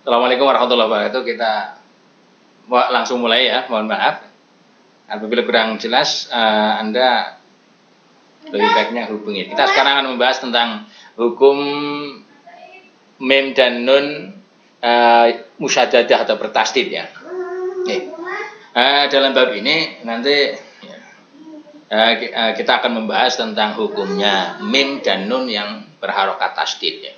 Assalamualaikum warahmatullahi wabarakatuh. Kita langsung mulai ya. Mohon maaf apabila kurang jelas. Anda lebih baiknya hubungi. Kita sekarang akan membahas tentang hukum mim dan nun musyaddadah atau bertasdid ya. Dalam bab ini nanti kita akan membahas tentang hukumnya mim dan nun yang berharokat tasdid ya.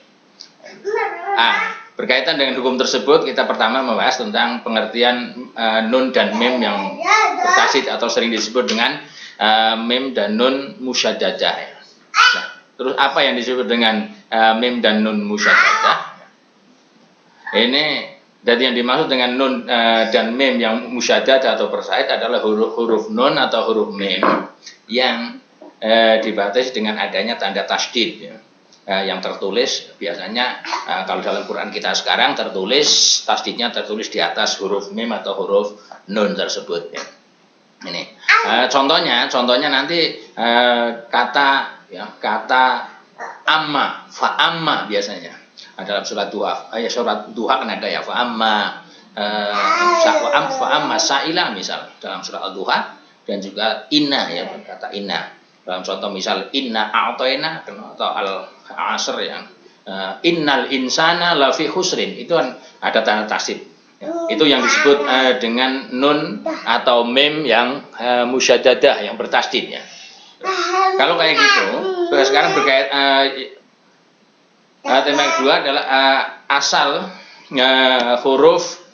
Berkaitan dengan hukum tersebut, kita pertama membahas tentang pengertian nun dan mim yang bertasdid atau sering disebut dengan mim dan nun musyaddadah ya. Nah, terus apa yang disebut dengan mim dan nun musyaddadah? Ini dan yang dimaksud dengan nun dan mim yang musyaddadah atau bertasdid adalah huruf nun atau huruf mim yang dibatasi dengan adanya tanda tasdid ya. Yang tertulis biasanya kalau dalam Quran kita sekarang tertulis tasdidnya tertulis di atas huruf mim atau huruf nun tersebut ya. Ini contohnya nanti kata amma, fa amma biasanya dalam surat duha surat duha kan ada ya fa amma fa amma saila misal dalam surat al-duha, dan juga inna ya kata inna dalam contoh misal inna a'tayna atau al-asr yang innal insana lafi khusrin, itu kan ada tanda tasdid ya. Itu yang disebut dengan nun atau mim yang musyaddadah yang bertasdid ya. Kalau kayak gitu sekarang berkait tema yang kedua adalah asal huruf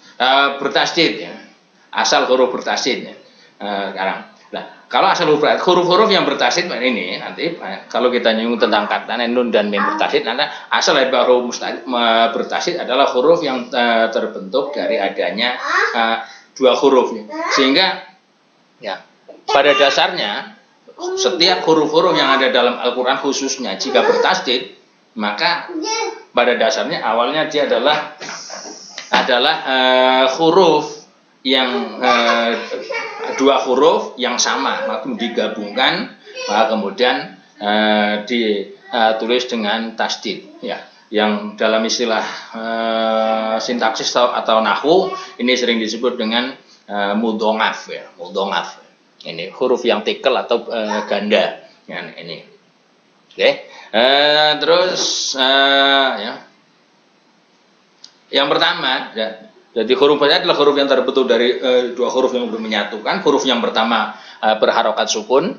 bertasdid ya. Asal huruf bertasdid ya. Sekarang kalau asal huruf-huruf yang bertasdid ini nanti kalau kita nyinggung tentang kata nun dan mim bertasdid, nanti asal dari huruf bertasdid adalah huruf yang terbentuk dari adanya dua huruf, sehingga ya pada dasarnya setiap huruf-huruf yang ada dalam Al-Quran khususnya jika bertasdid, maka pada dasarnya awalnya dia adalah huruf yang dua huruf yang sama, maupun digabungkan kemudian ditulis dengan tasdid ya, yang dalam istilah sintaksis atau nahwu ini sering disebut dengan mudhongaf ya, mudhongaf. Ini huruf yang tikel atau ganda ya, ini. Oke. Terus ya. Yang pertama ya, jadi huruf adalah huruf yang terbentuk dari dua huruf yang menyatukan. Huruf yang pertama berharokat sukun,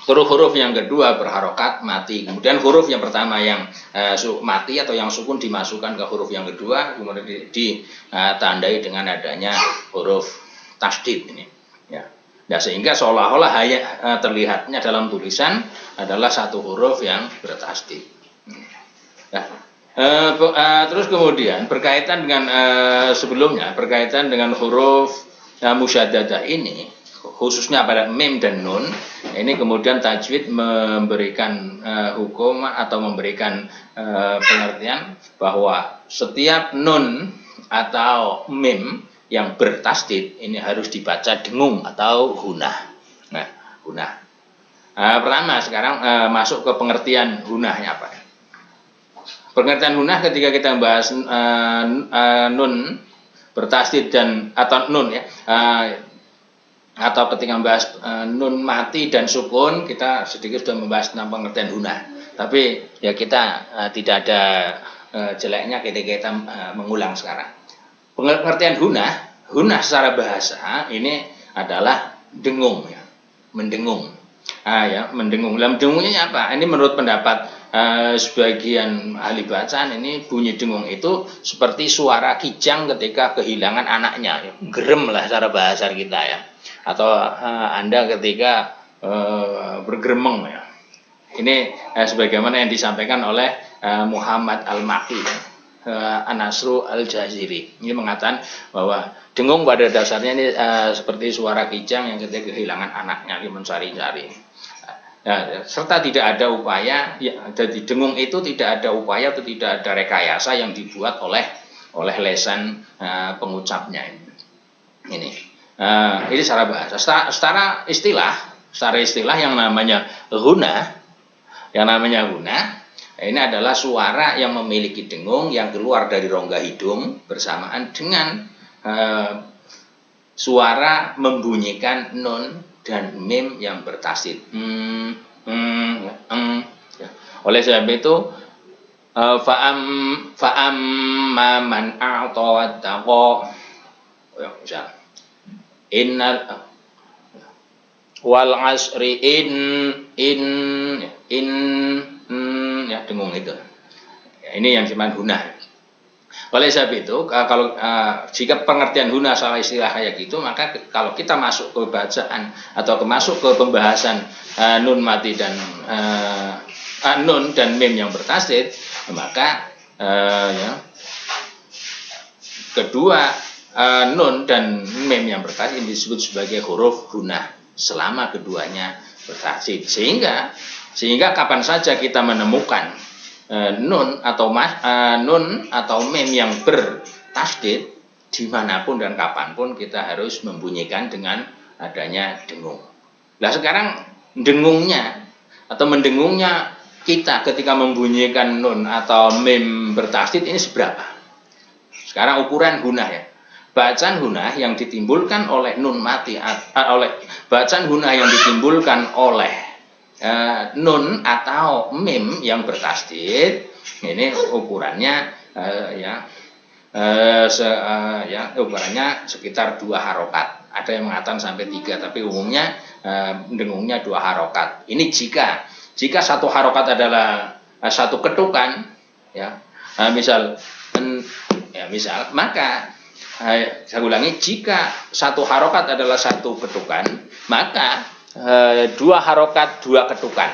terus huruf yang kedua berharokat mati. Kemudian huruf yang pertama yang mati atau yang sukun dimasukkan ke huruf yang kedua, kemudian ditandai dengan adanya huruf tasdid ini. Ya. Nah, sehingga seolah-olah terlihatnya dalam tulisan adalah satu huruf yang bertasdid. Nah, terus kemudian berkaitan dengan sebelumnya, berkaitan dengan huruf musyaddadah ini, khususnya pada mim dan nun, ini kemudian tajwid memberikan hukum atau memberikan pengertian bahwa setiap nun atau mim yang bertasdid ini harus dibaca dengung atau hunah. Nah, hunah. Pertama sekarang masuk ke pengertian hunahnya apa? Pengertian hunah ketika kita membahas nun bertasdid dan atau nun ya, atau ketika membahas nun mati dan sukun, kita sedikit sudah membahas tentang pengertian hunah. Tapi ya kita tidak ada jeleknya ketika kita mengulang sekarang. Pengertian hunah secara bahasa ini adalah dengung ya, mendengung. Ya, mendengung. Dalam dengungnya apa? Ini menurut pendapat sebagian ahli bacaan, ini bunyi dengung itu seperti suara kijang ketika kehilangan anaknya, ya. Gerem lah secara bahasa kita ya. Atau Anda ketika bergeremeng ya. Ini sebagaimana yang disampaikan oleh Muhammad Al-Maki, An-Nasru Al-Jaziri. Ini mengatakan bahwa dengung pada dasarnya ini seperti suara kijang yang ketika kehilangan anaknya, dia mencari-cari. Ya, serta tidak ada upaya ya, jadi dengung itu tidak ada upaya atau tidak ada rekayasa yang dibuat oleh lesan pengucapnya ini. Ini secara bahasa. Secara istilah yang namanya hunah Ini adalah suara yang memiliki dengung yang keluar dari rongga hidung bersamaan dengan suara membunyikan nun dan mim yang bertasdid. Ya. Oleh sebab itu fa'am man a'ta wattaqa, ya, misal innal wal asri ya dengung itu. Ya, ini yang disebut hunah. Oleh sebab itu kalau jika pengertian hunah salah istilah kayak gitu, maka kalau kita masuk ke bacaan atau masuk ke pembahasan nun mati dan nun dan mim yang bertasdid, maka ya, kedua nun dan mim yang bertasdid disebut sebagai huruf hunah selama keduanya bertasdid. Sehingga kapan saja kita menemukan nun atau mim yang bertasdid, dimanapun dan kapanpun kita harus membunyikan dengan adanya dengung. Nah sekarang dengungnya atau mendengungnya kita ketika membunyikan nun atau mim bertasdid ini seberapa? Sekarang ukuran hunah ya. Bacaan hunah yang ditimbulkan oleh nun mati bacaan hunah yang ditimbulkan oleh nun atau mim yang bertasdid, ini ukurannya ukurannya sekitar 2 harokat. Ada yang mengatakan sampai 3, tapi umumnya dengungnya 2 harokat. Ini jika 1 harokat adalah 1 ketukan, ya, misal maka saya ulangi, jika 1 harokat adalah 1 ketukan, maka 2 harokat 2 ketukan.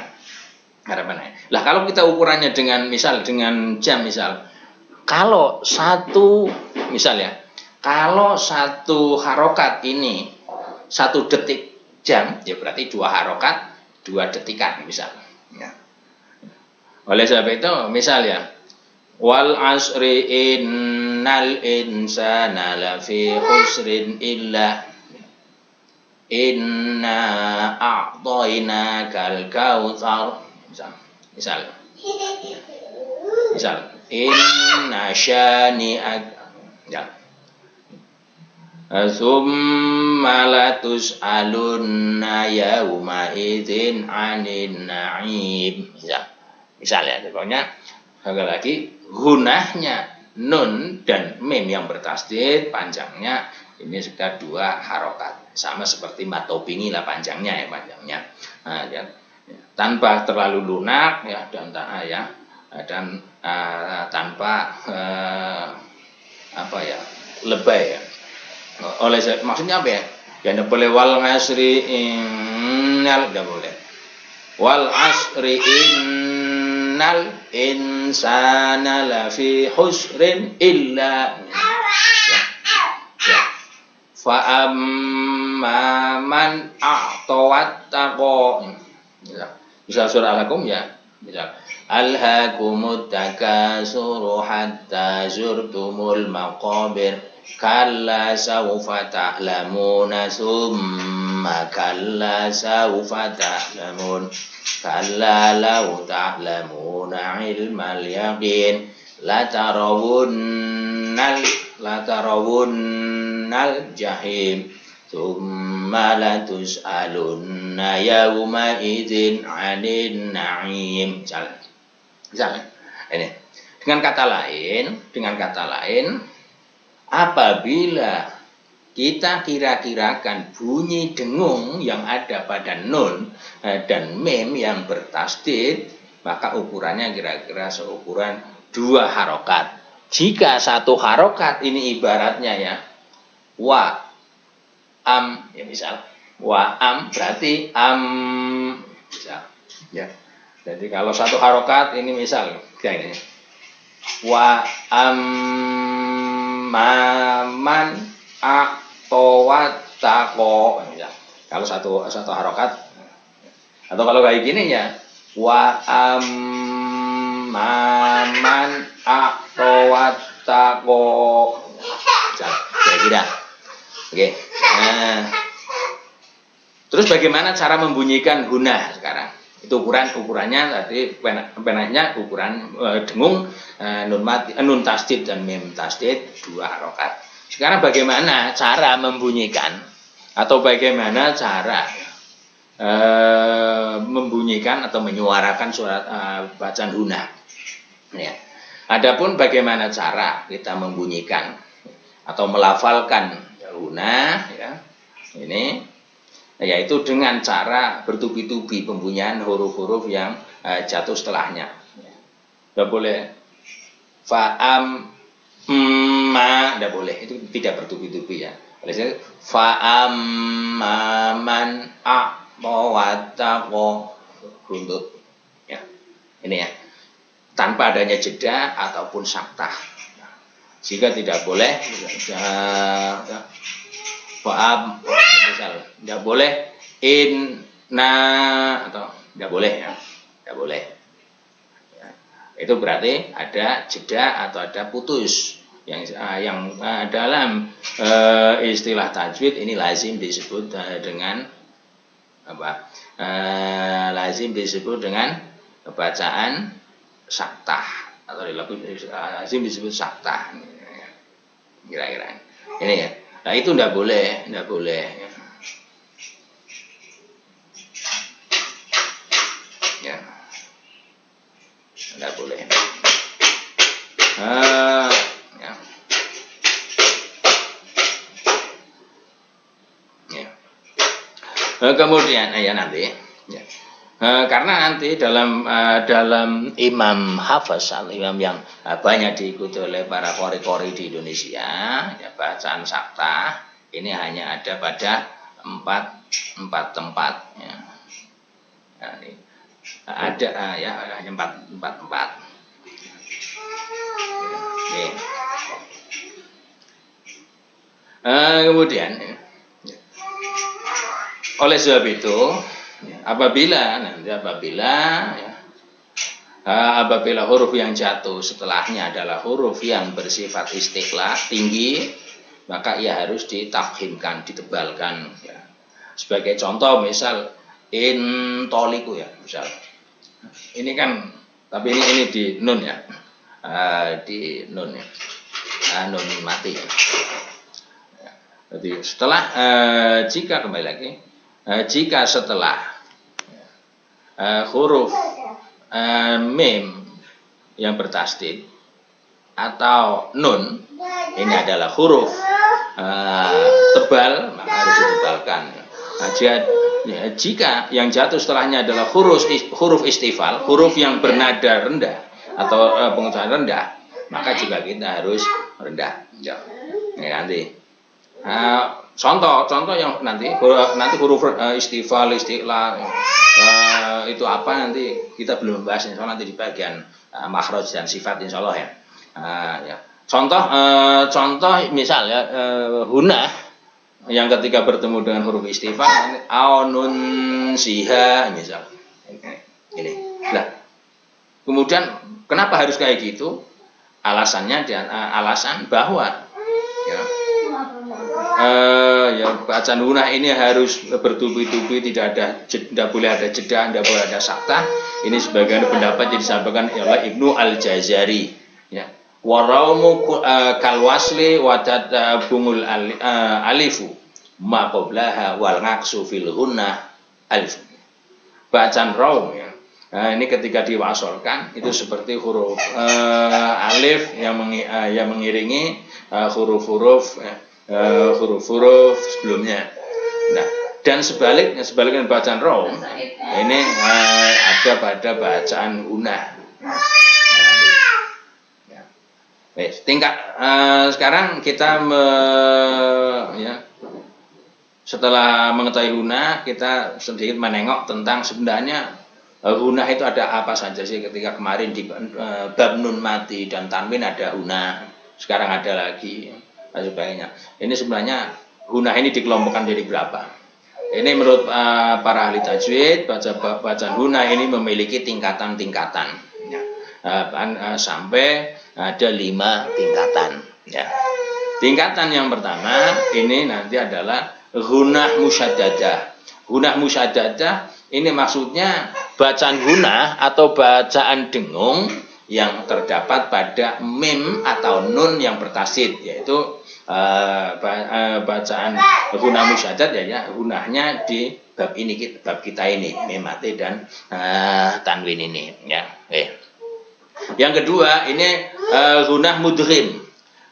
Lah kalau kita ukurannya dengan jam, kalau 1 harokat ini 1 detik jam, ya berarti 2 harokat 2 detikan ya. Oleh sebab itu wal asri innal insana lafi khusrin illa inna a'tainakal kautsar, misal inna syani'ak, ya, summa latus'alunna yauma idzin 'anin na'im, misal ya. Pokoknya sekali lagi hunahnya nun dan mim yang bertasdid panjangnya ini sekitar 2 harokat, sama seperti matobingi lah panjangnya. Nah, ya, tanpa terlalu lunak ya, dan tanpa lebay ya. Maksudnya apa ya? Ya tidak boleh wal asri innal, tidak boleh. Wal asri innal insana lafi husrin illa, ya. Fa'amma man a'ta wattaqa. Misal surah Al-Hakum ya. Misal alhaakumut takasuru hatta zurtumul maqabir kalla sawfa ta'lamuna summa kalla sawfa ta'lamun kalla law ta'lamuna ilmal yaqin la tarawunnal jahim tsumma latus'alunna yauma idzin 'anil na'im. Misalnya ini dengan kata lain apabila kita kira-kirakan bunyi dengung yang ada pada nun dan mim yang bertasdid, maka ukurannya kira-kira seukuran 2 harokat. Jika 1 harokat ini ibaratnya ya wa am, ya misal wa am berarti misal ya. Jadi kalau 1 harokat ini misal kayak ini wa man a'tawattaqo, misal. Kalau satu harokat, atau kalau kayak gini ya wa man a'tawattaqo, misal kayak gitu. Oke. Nah, terus bagaimana cara membunyikan hunah sekarang? Itu ukurannya tadi penahnya ukuran dengung nun tasdid dan mim tasdid 2 harokat. Sekarang bagaimana cara membunyikan atau bagaimana cara membunyikan atau menyuarakan surat bacaan hunah. Ya. Adapun bagaimana cara kita membunyikan atau melafalkan hunah, ya, ini yaitu dengan cara bertubi-tubi pembunyian huruf-huruf yang jatuh setelahnya. Tidak boleh fa'am ma, tidak boleh, itu tidak bertubi-tubi ya. Fa'am man a wattaqo runtut ya. Ini ya. Tanpa adanya jeda ataupun saktah. Sehingga tidak boleh fa'am misal tidak boleh inna atau tidak boleh ya. Tidak boleh. Ya. Itu berarti ada jeda atau ada putus. Yang dalam istilah tajwid ini lazim disebut dengan apa? Lazim disebut dengan bacaan saktah atau lazim disebut saktah. Kira-kira ini ya. Nah itu tidak boleh, tidak boleh. Ya, tidak boleh. Ya. Ya. Kemudian ya nanti. Ya. Karena nanti dalam Imam Hafiz, imam yang banyak diikuti oleh para qori-qori di Indonesia, ya, bacaan saktah ini hanya ada pada empat tempat. Ya. Nah, ini ada ya hanya empat tempat. Ya. Kemudian ya. Oleh sebab itu apabila huruf yang jatuh setelahnya adalah huruf yang bersifat istiqlal tinggi, maka ia harus ditafkhimkan, ditebalkan ya. Sebagai contoh misal intoliku ya, misal ini kan, tapi ini di nun ya, di nun ya, nun mati ya. Jadi setelah jika kembali lagi jika setelah huruf mim yang bertasdid atau nun ini adalah huruf tebal, maka harus ditebalkan. Jika yang jatuh setelahnya adalah huruf istifal, huruf yang bernada rendah atau pengucapan rendah, maka juga kita harus rendah. Ini nanti contoh yang nanti huruf istifal, istiqlal itu apa nanti kita belum bahas, insya Allah nanti di bagian makhraj dan sifat insya Allah ya. Ya. Contoh misal ya hunah yang ketika bertemu dengan huruf istifal aunun siha misal ini. Nah, kemudian kenapa harus kayak gitu? Alasannya alasan bahwa ya bacaan hunah ini harus bertubi-tubi, tidak boleh ada jeda, tidak boleh ada saktah. Ini sebagian pendapat yang disampaikan oleh Ibnu Al-Jazari ya. Waraumu kalwasli wadat bungul alifu ma qablaha wal ngaksu fil hunnah alif. Bacaan raum ya. Nah, ini ketika diwasolkan itu seperti huruf alif yang mengiringi huruf-huruf sebelumnya. Nah, dan sebaliknya bacaan raum ini ada pada bacaan hunah. Tingkat sekarang kita setelah mengetahui hunah, kita sedikit menengok tentang sebenarnya hunah itu ada apa saja sih. Ketika kemarin di bab nun mati dan tanwin ada hunah, sekarang ada lagi dan sebagainya. Ini sebenarnya hunah ini dikelompokkan jadi berapa? Ini menurut para ahli tajwid, bacaan hunah ini memiliki tingkatan-tingkatan ya. Sampai ada 5 tingkatan ya. Tingkatan yang pertama ini nanti adalah hunah musyaddadah. Hunah musyaddadah ini maksudnya bacaan gunah atau bacaan dengung yang terdapat pada mim atau nun yang bertasydid, yaitu bacaan gunah musyaddad ya gunahnya di bab kita ini mim mati dan tanwin ini ya. Yang kedua ini gunah mudghim.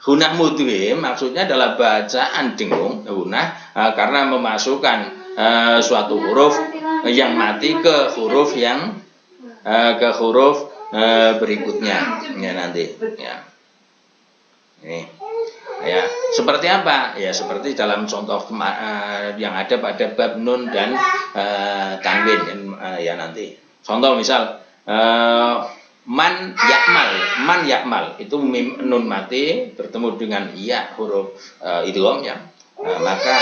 Gunah mudghim maksudnya adalah bacaan dengung gunah karena memasukkan suatu huruf yang mati ke huruf yang berikutnya ya nanti ya. Ini ya seperti apa ya, seperti dalam contoh yang ada pada bab nun dan tanwin ya nanti. Contoh misal man yakmal itu nun mati bertemu dengan ya huruf idgham ya, maka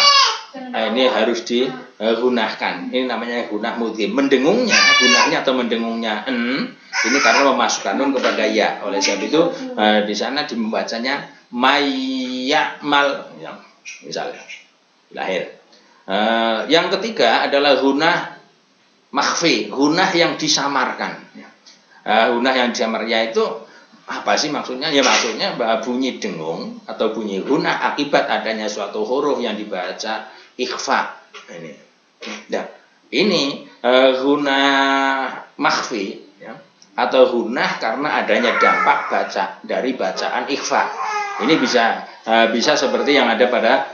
ini harus digunahkan. Ini namanya gunah mudghim. Gunahnya atau mendengungnya ini karena memasukkan nun kepada ya. Oleh sebab itu di sana membacanya mayyamal ya, misalnya lahir. Yang ketiga adalah gunah makhfi, gunah yang disamarkan. Gunah yang disamarkan yaitu apa sih maksudnya? Ya maksudnya bunyi dengung atau bunyi gunah akibat adanya suatu huruf yang dibaca ikhfa. Ini gunah makhfi ya, atau gunah karena adanya dampak dari bacaan ikhfa. Ini bisa seperti yang ada pada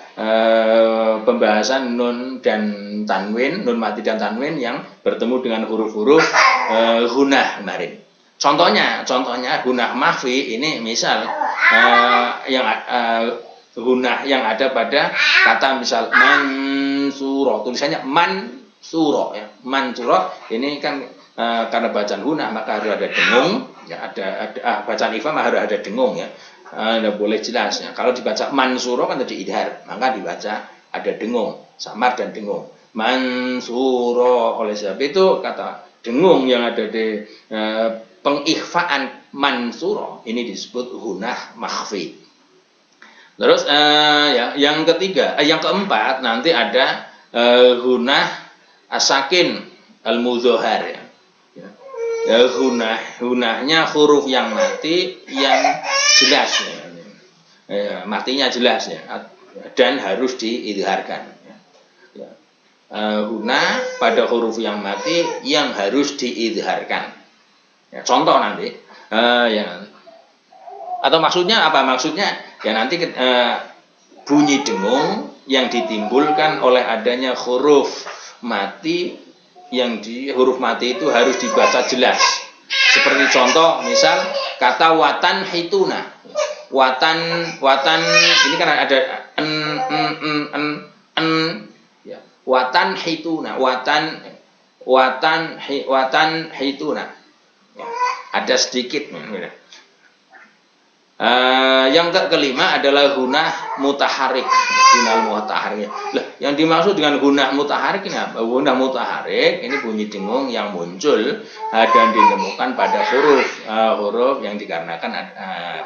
pembahasan nun dan tanwin, nun mati dan tanwin yang bertemu dengan huruf-huruf gunah kemarin. Contohnya gunah makhfi ini misal yang gunah yang ada pada kata misal mansuro, tulisannya mansuro ya. Mansuro ini kan karena bacaan gunah maka harus ada dengung ya, ada bacaan ikhfa harus ada dengung ya. Tidak boleh jelas ya. Kalau dibaca mansuro kan tadi idhar, maka dibaca ada dengung, samar dan dengung. Mansuro, oleh sebab itu kata dengung yang ada di pengikhfaan mansuro ini disebut gunah makhfi. Terus yang keempat nanti ada gunah asakin al-mudzohar ya. Gunahnya huruf yang mati yang jelas ya. Matinya jelas ya dan harus diidharkan ya. Gunah pada huruf yang mati yang harus diidharkan ya, contoh nanti ya. Atau maksudnya apa? Maksudnya ya nanti bunyi dengung yang ditimbulkan oleh adanya huruf mati yang huruf mati itu harus dibaca jelas. Seperti contoh misal kata watan hituna. Watan ini kan ada ya. Watan hituna. Watan hituna. Ya, ada sedikit ya. Yang kelima adalah gunah mutaharik. Gunah mutaharik. Lah, yang dimaksud dengan gunah mutaharik ini apa? Gunah mutaharik ini bunyi dengung yang muncul dan ditemukan pada huruf yang dikarenakan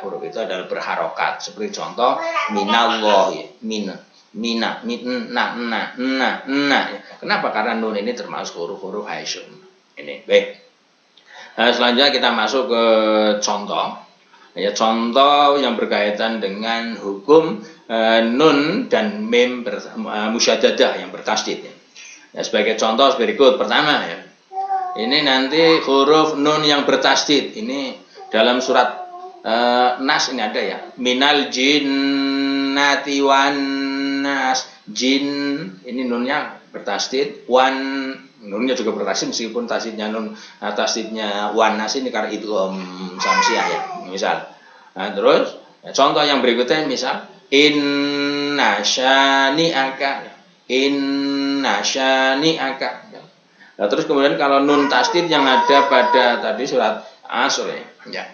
huruf itu adalah berharokat. Seperti contoh minallah, mina. Kenapa? Karena nun ini termasuk huruf-huruf haisyun. Ini baik. Selanjutnya kita masuk ke contoh. Ya, contoh yang berkaitan dengan hukum nun dan mim musyaddadah yang bertasydid. Ya, sebagai contoh berikut. Pertama ya. Ini nanti huruf nun yang bertasydid. Ini dalam surat Nas ini ada ya. Minal jinnati wan nas. Jin ini nunnya bertasydid, wan nunnya juga bertasydid meskipun tasydidnya nun tasydidnya wan nas ini karena itu samsiah ya. Misal. Nah, terus contoh yang berikutnya misal inna syani'aka. Nah, terus kemudian kalau nun tasydid yang ada pada tadi surat Asr ya.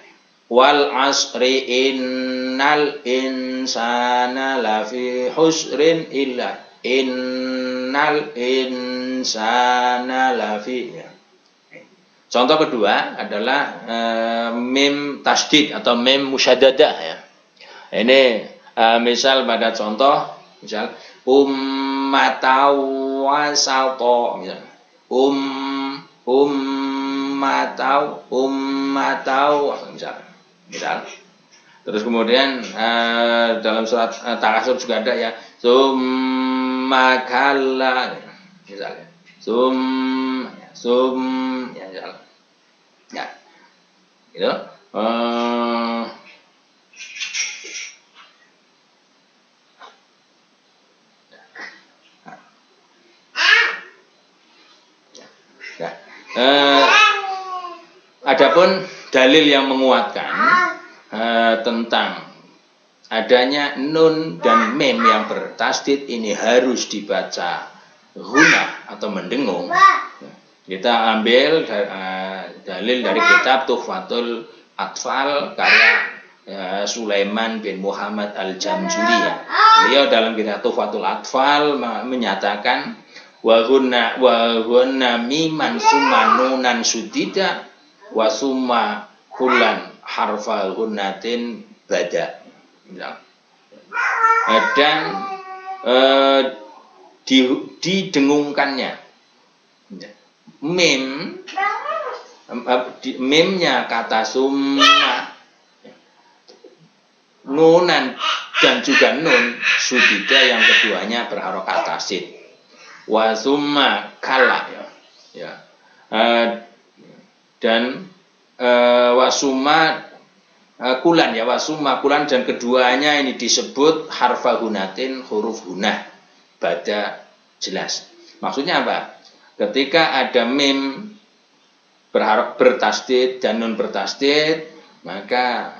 Wal asri innal insana lafi husrin illa innal insana lafi ya. Contoh kedua adalah mim tasydid atau mim musyaddadah ya. Ini misal pada contoh misal ummataw wasata misal ummatau misal. Terus kemudian dalam surat Takasur juga ada ya, summa kalla misalnya. Ya misal. Ya. Gitu. Adapun dalil yang menguatkan tentang adanya nun dan mim yang bertasdid ini harus dibaca ghunah atau mendengung. Kita ambil dalil dari kitab Tuhfatul Atfal karya Sulaiman bin Muhammad Al-Jamzuri. Beliau dalam kitab Tuhfatul Atfal menyatakan wa ghunna miman summa nunan sudida wa summa kulan harfa ghunnatin bada. Dan didengungkannya mimnya kata summa, nunan dan juga nun sudida yang keduanya berharokat tasdid, wa summa kala ya. Dan wasuma kulan ya, wasuma kulan dan keduanya ini disebut harfa gunatin, huruf gunah bada jelas. Maksudnya apa? Ketika ada mim bertasdid dan nun bertasdid, maka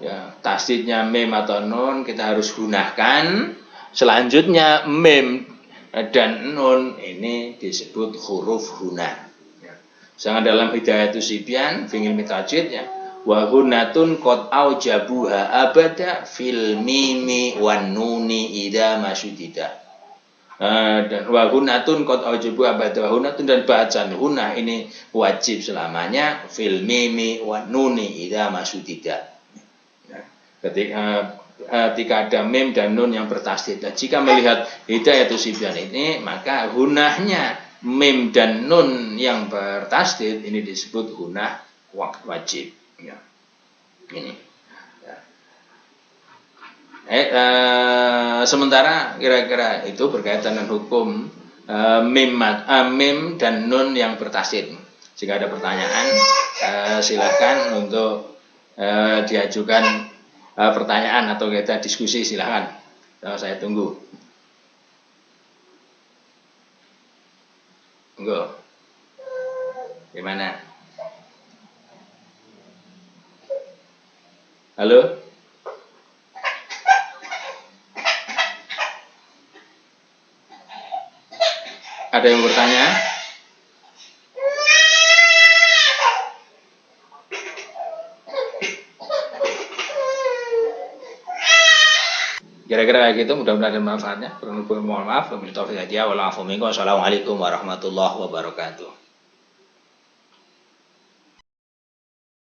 ya, tasdidnya mim atau nun kita harus gunakan. Selanjutnya mim dan nun ini disebut huruf gunah. Sangat dalam Hidayatus Sibyan fil Tajwid ya, wa hunnatun qad aujabuha abada fil mimi wan nuni idza masyudida. Dan wa hunnatun qad aujabuha abada, wa hunnatun dan bacaan hunnah ini wajib selamanya fil mimi wan nuni idza masyudida. Ketika ada mim dan nun yang bertasdid. Jika melihat Hidayatus Sibyan ini, maka hunnahnya mim dan nun yang bertasdid ini disebut gunah wajib ya. Ini ya. Sementara kira-kira itu berkaitan dengan hukum mim dan nun yang bertasdid. Jika ada pertanyaan silakan untuk diajukan pertanyaan atau kita diskusi, silakan. Saya tunggu. Enggak. Gimana? Halo? Ada yang bertanya? Kira-kira kayak gitu, mudah-mudahan ada manfaatnya. Mohon maaf, wabillahi taufiq wal hidayah. Wassalamualaikum warahmatullahi wabarakatuh.